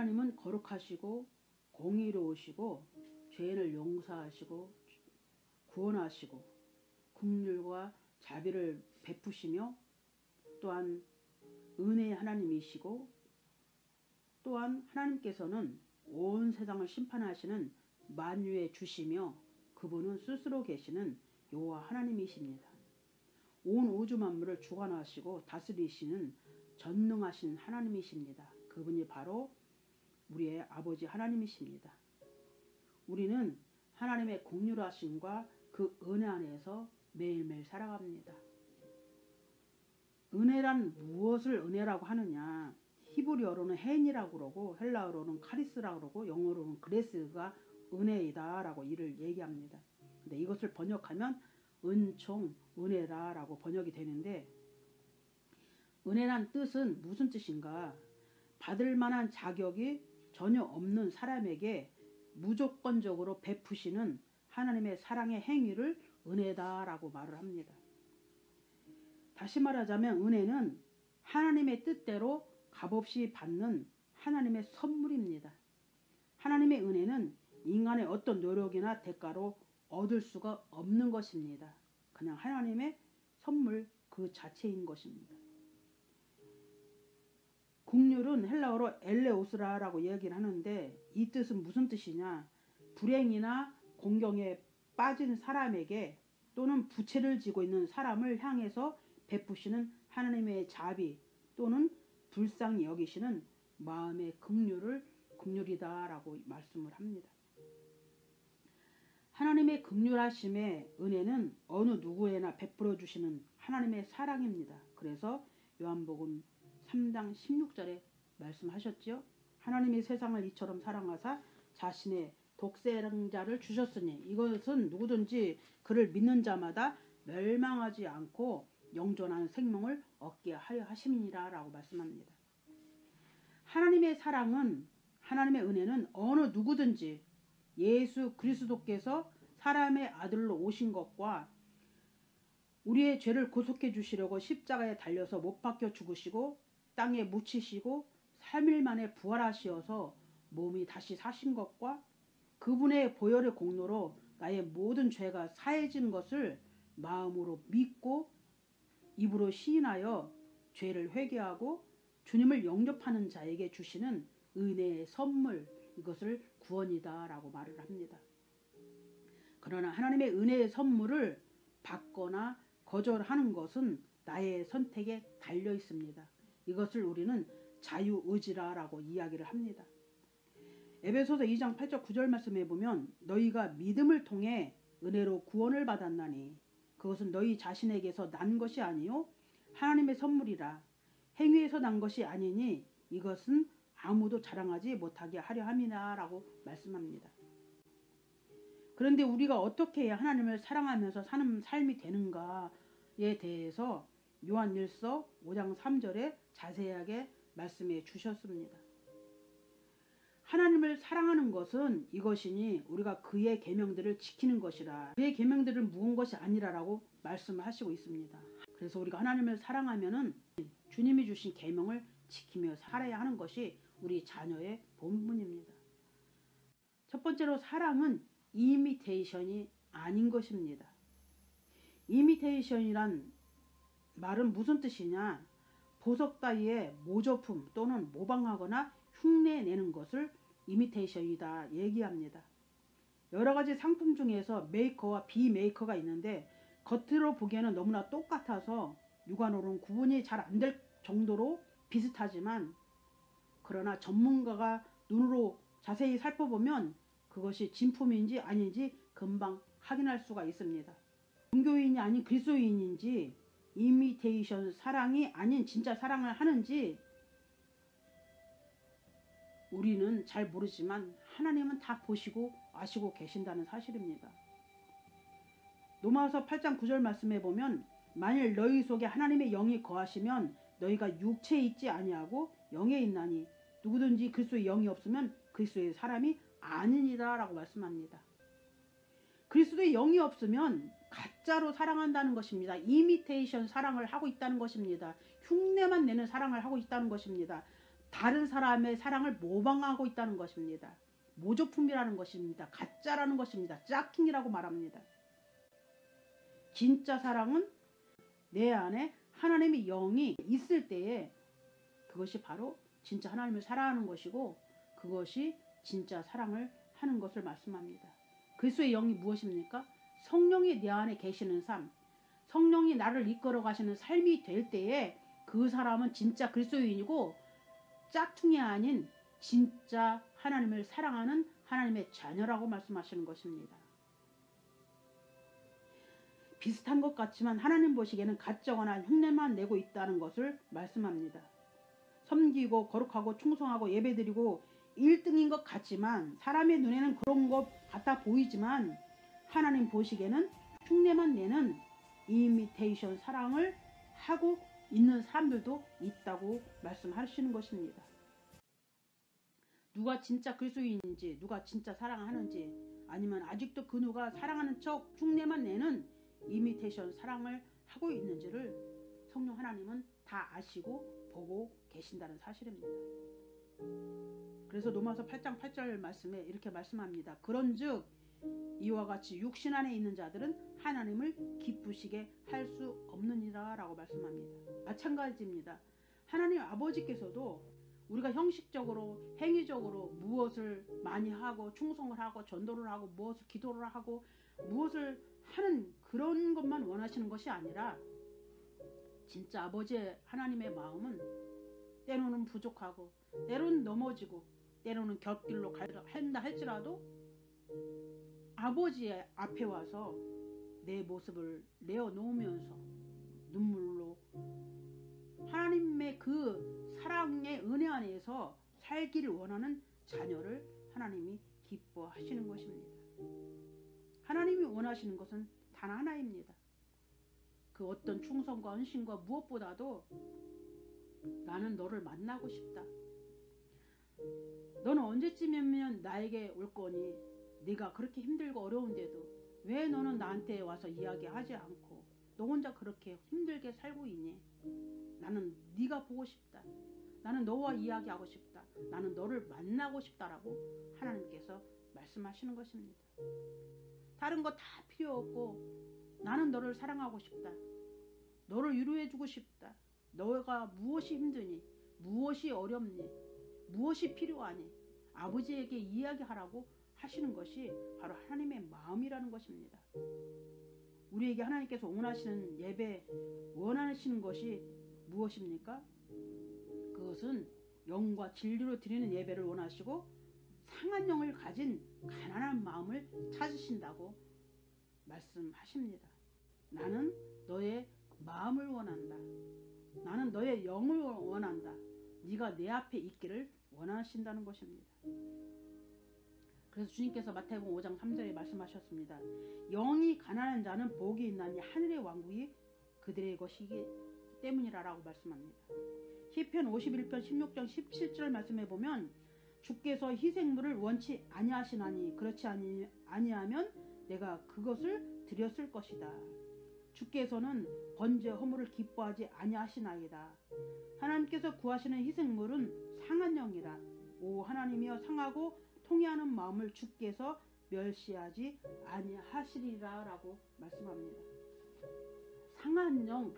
하나님은 거룩하시고 공의로우시고 죄인을 용서하시고 구원하시고 긍휼과 자비를 베푸시며 또한 은혜의 하나님이시고 또한 하나님께서는 온 세상을 심판하시는 만유의 주시며 그분은 스스로 계시는 여호와 하나님이십니다. 온 우주 만물을 주관하시고 다스리시는 전능하신 하나님이십니다. 그분이 바로 우리의 아버지 하나님이십니다. 우리는 하나님의 긍휼하심과 그 은혜 안에서 매일매일 살아갑니다. 은혜란 무엇을 은혜라고 하느냐? 히브리어로는 헨이라고 그러고 헬라어로는 카리스라고 그러고 영어로는 그레스가 은혜이다 라고 이를 얘기합니다. 근데 이것을 번역하면 은총, 은혜라고 번역이 되는데, 은혜란 뜻은 무슨 뜻인가? 받을 만한 자격이 전혀 없는 사람에게 무조건적으로 베푸시는 하나님의 사랑의 행위를 은혜다라고 말을 합니다. 다시 말하자면 은혜는 하나님의 뜻대로 값없이 받는 하나님의 선물입니다. 하나님의 은혜는 인간의 어떤 노력이나 대가로 얻을 수가 없는 것입니다. 그냥 하나님의 선물 그 자체인 것입니다. 긍휼은 헬라어로 엘레오스라라고 얘기를 하는데 이 뜻은 무슨 뜻이냐? 불행이나 공경에 빠진 사람에게 또는 부채를 지고 있는 사람을 향해서 베푸시는 하나님의 자비 또는 불쌍히 여기시는 마음의 긍휼이다라고 말씀을 합니다. 하나님의 긍휼하심의 은혜는 어느 누구에나 베풀어 주시는 하나님의 사랑입니다. 그래서 요한복음 3장 16절에 말씀하셨죠. 하나님이 세상을 이처럼 사랑하사 자신의 독생자를 주셨으니 이것은 누구든지 그를 믿는 자마다 멸망하지 않고 영존한 생명을 얻게 하려 하심이니라 라고 말씀합니다. 하나님의 사랑은, 하나님의 은혜는 어느 누구든지 예수 그리스도께서 사람의 아들로 오신 것과 우리의 죄를 구속해 주시려고 십자가에 달려서 못 박혀 죽으시고 땅에 묻히시고 3일 만에 부활하시어서 몸이 다시 사신 것과 그분의 보혈의 공로로 나의 모든 죄가 사해진 것을 마음으로 믿고 입으로 시인하여 죄를 회개하고 주님을 영접하는 자에게 주시는 은혜의 선물, 이것을 구원이다 라고 말을 합니다. 그러나 하나님의 은혜의 선물을 받거나 거절하는 것은 나의 선택에 달려 있습니다. 이것을 우리는 자유의지라고 이야기를 합니다. 에베소서 2장 8절 9절 말씀에 보면 너희가 믿음을 통해 은혜로 구원을 받았나니 그것은 너희 자신에게서 난 것이 아니요 하나님의 선물이라. 행위에서 난 것이 아니니 이것은 아무도 자랑하지 못하게 하려 함이라 라고 말씀합니다. 그런데 우리가 어떻게 해야 하나님을 사랑하면서 사는 삶이 되는가에 대해서 요한일서 5장 3절에 자세하게 말씀해 주셨습니다. 하나님을 사랑하는 것은 이것이니 우리가 그의 계명들을 지키는 것이라. 그의 계명들을 무은 것이 아니라라고 말씀을 하시고 있습니다. 그래서 우리가 하나님을 사랑하면은 주님이 주신 계명을 지키며 살아야 하는 것이 우리 자녀의 본분입니다. 첫 번째로 사랑은 이미테이션이 아닌 것입니다. 이미테이션이란 말은 무슨 뜻이냐? 보석 따위의 모조품 또는 모방하거나 흉내내는 것을 이미테이션이다 얘기합니다. 여러 가지 상품 중에서 메이커와 비메이커가 있는데 겉으로 보기에는 너무나 똑같아서 육안으로는 구분이 잘 안 될 정도로 비슷하지만 그러나 전문가가 눈으로 자세히 살펴보면 그것이 진품인지 아닌지 금방 확인할 수가 있습니다. 종교인이 아닌 그리스도인인지 이미테이션 사랑이 아닌 진짜 사랑을 하는지 우리는 잘 모르지만 하나님은 다 보시고 아시고 계신다는 사실입니다. 로마서 8장 9절 말씀에 보면 만일 너희 속에 하나님의 영이 거하시면 너희가 육체에 있지 아니하고 영에 있나니 누구든지 그리스도의 영이 없으면 그리스도의 사람이 아니니라 라고 말씀합니다. 그리스도의 영이 없으면 가짜로 사랑한다는 것입니다. 이미테이션 사랑을 하고 있다는 것입니다. 흉내만 내는 사랑을 하고 있다는 것입니다. 다른 사람의 사랑을 모방하고 있다는 것입니다. 모조품이라는 것입니다. 가짜라는 것입니다. 짝퉁이라고 말합니다. 진짜 사랑은 내 안에 하나님의 영이 있을 때에 그것이 바로 진짜 하나님을 사랑하는 것이고 그것이 진짜 사랑을 하는 것을 말씀합니다. 그리스도의 영이 무엇입니까? 성령이 내 안에 계시는 삶, 성령이 나를 이끌어 가시는 삶이 될 때에 그 사람은 진짜 그리스도인이고 짝퉁이 아닌 진짜 하나님을 사랑하는 하나님의 자녀라고 말씀하시는 것입니다. 비슷한 것 같지만 하나님 보시기에는 가짜거나 흉내만 내고 있다는 것을 말씀합니다. 섬기고 거룩하고 충성하고 예배드리고 1등인 것 같지만 사람의 눈에는 그런 것 같아 보이지만 하나님 보시기에는 흉내만 내는 이미테이션 사랑을 하고 있는 사람들도 있다고 말씀하시는 것입니다. 누가 진짜 그리스도인인지 누가 진짜 사랑하는지 아니면 아직도 그 누가 사랑하는 척 흉내만 내는 이미테이션 사랑을 하고 있는지를 성령 하나님은 다 아시고 보고 계신다는 사실입니다. 그래서 로마서 8장 8절 말씀에 이렇게 말씀합니다. 그런즉 이와 같이 육신 안에 있는 자들은 하나님을 기쁘시게 할 수 없느니라 라고 말씀합니다. 마찬가지입니다. 하나님 아버지께서도 우리가 형식적으로 행위적으로 무엇을 많이 하고 충성을 하고 전도를 하고 무엇을 기도를 하고 무엇을 하는 그런 것만 원하시는 것이 아니라 진짜 아버지의 하나님의 마음은 때로는 부족하고 때로는 넘어지고 때로는 곁길로 간다 할지라도 아버지의 앞에 와서 내 모습을 내어놓으면서 눈물로 하나님의 그 사랑의 은혜 안에서 살기를 원하는 자녀를 하나님이 기뻐하시는 것입니다. 하나님이 원하시는 것은 단 하나입니다. 그 어떤 충성과 헌신과 무엇보다도 나는 너를 만나고 싶다. 너는 언제쯤이면 나에게 올 거니? 네가 그렇게 힘들고 어려운데도 왜 너는 나한테 와서 이야기하지 않고 너 혼자 그렇게 힘들게 살고 있니? 나는 네가 보고 싶다. 나는 너와 이야기하고 싶다. 나는 너를 만나고 싶다라고 하나님께서 말씀하시는 것입니다. 다른 거 다 필요 없고 나는 너를 사랑하고 싶다. 너를 위로해주고 싶다. 너가 무엇이 힘드니? 무엇이 어렵니? 무엇이 필요하니? 아버지에게 이야기하라고 하시는 것이 바로 하나님의 마음이라는 것입니다. 우리에게 하나님께서 원하시는 예배, 원하시는 것이 무엇입니까? 그것은 영과 진리로 드리는 예배를 원하시고 상한 영을 가진 가난한 마음을 찾으신다고 말씀하십니다. 나는 너의 마음을 원한다. 나는 너의 영을 원한다. 네가 내 앞에 있기를 원하신다는 것입니다. 그래서 주님께서 마태복음 5장 3절에 말씀하셨습니다. 영이 가난한 자는 복이 있나니 하늘의 왕국이 그들의 것이기 때문이라고 말씀합니다. 시편 51편 16장 17절 말씀해 보면 주께서 희생물을 원치 아니하시나니 그렇지 아니하면 내가 그것을 드렸을 것이다. 주께서는 번제 허물을 기뻐하지 아니하시나이다. 하나님께서 구하시는 희생물은 상한 영이라. 오 하나님이여 상하고 통회하는 마음을 주께서 멸시하지 아니하시리라 라고 말씀합니다. 상한 영,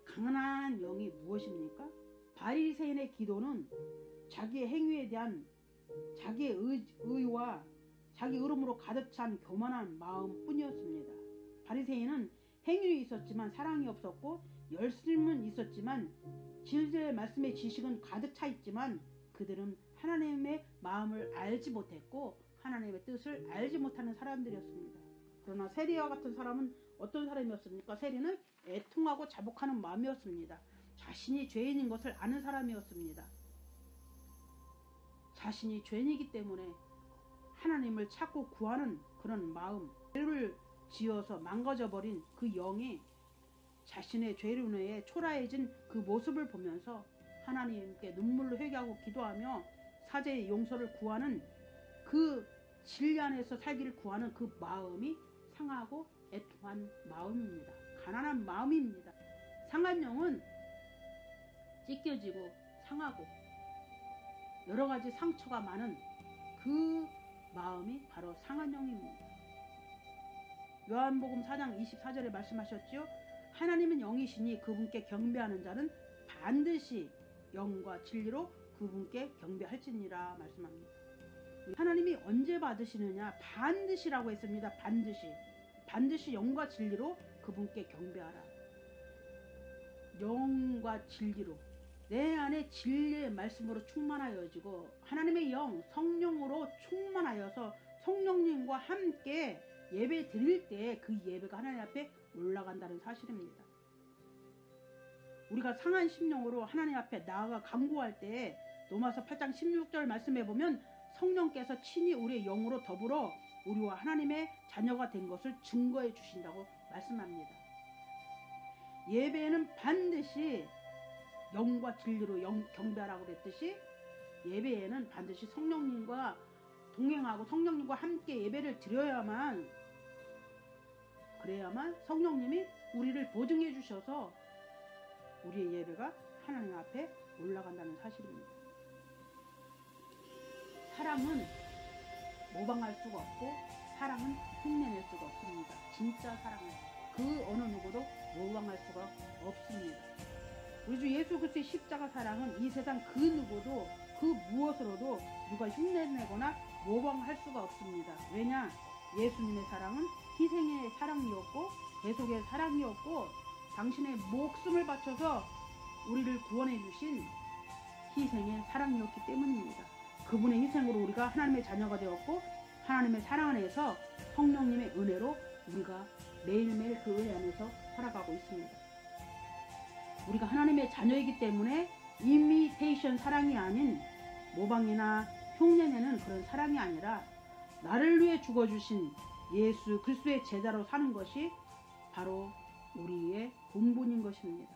가난한 영이 무엇입니까? 바리새인의 기도는 자기의 행위에 대한 자기의 의와 자기 의름으로 가득 찬 교만한 마음뿐이었습니다. 바리새인은 행위는 있었지만 사랑이 없었고 열심은 있었지만 진리의 말씀의 지식은 가득 차 있지만 그들은 하나님의 마음을 알지 못했고 하나님의 뜻을 알지 못하는 사람들이었습니다. 그러나 세리와 같은 사람은 어떤 사람이었습니까? 세리는 애통하고 자복하는 마음이었습니다. 자신이 죄인인 것을 아는 사람이었습니다. 자신이 죄인이기 때문에 하나님을 찾고 구하는 그런 마음, 죄를 지어서 망가져버린 그 영이 자신의 죄로 인해 초라해진 그 모습을 보면서 하나님께 눈물로 회개하고 기도하며 사죄의 용서를 구하는 그 진리 안에서 살기를 구하는 그 마음이 상하고 애통한 마음입니다. 가난한 마음입니다. 상한 영은 찢겨지고 상하고 여러 가지 상처가 많은 그 마음이 바로 상한 영입니다. 요한복음 4장 24절에 말씀하셨죠. 하나님은 영이시니 그분께 경배하는 자는 반드시 영과 진리로 그분께 경배할지니라 말씀합니다. 하나님이 언제 받으시느냐? 반드시라고 했습니다. 반드시 영과 진리로 그분께 경배하라. 영과 진리로 내 안에 진리의 말씀으로 충만하여지고 하나님의 영 성령으로 충만하여서 성령님과 함께 예배 드릴 때 그 예배가 하나님 앞에 올라간다는 사실입니다. 우리가 상한 심령으로 하나님 앞에 나아가 간구할 때 로마서 8장 16절 말씀해 보면 성령께서 친히 우리의 영으로 더불어 우리와 하나님의 자녀가 된 것을 증거해 주신다고 말씀합니다. 예배에는 반드시 영과 진리로 경배하라고 그랬듯이 예배에는 반드시 성령님과 동행하고 성령님과 함께 예배를 드려야만 그래야만 성령님이 우리를 보증해 주셔서 우리의 예배가 하나님 앞에 올라간다는 사실입니다. 사랑은 모방할 수가 없고 사랑은 흉내낼 수가 없습니다. 진짜 사랑은 그 어느 누구도 모방할 수가 없습니다. 우리 주 예수 그리스도의 십자가 사랑은 이 세상 그 누구도 그 무엇으로도 누가 흉내내거나 모방할 수가 없습니다. 왜냐? 예수님의 사랑은 희생의 사랑이었고 대속의 사랑이었고 당신의 목숨을 바쳐서 우리를 구원해 주신 희생의 사랑이었기 때문입니다. 그분의 희생으로 우리가 하나님의 자녀가 되었고 하나님의 사랑 안에서 성령님의 은혜로 우리가 매일매일 그 은혜 안에서 살아가고 있습니다. 우리가 하나님의 자녀이기 때문에 이미테이션 사랑이 아닌 모방이나 흉내내는 그런 사랑이 아니라 나를 위해 죽어주신 예수 그리스도의 제자로 사는 것이 바로 우리의 본분인 것입니다.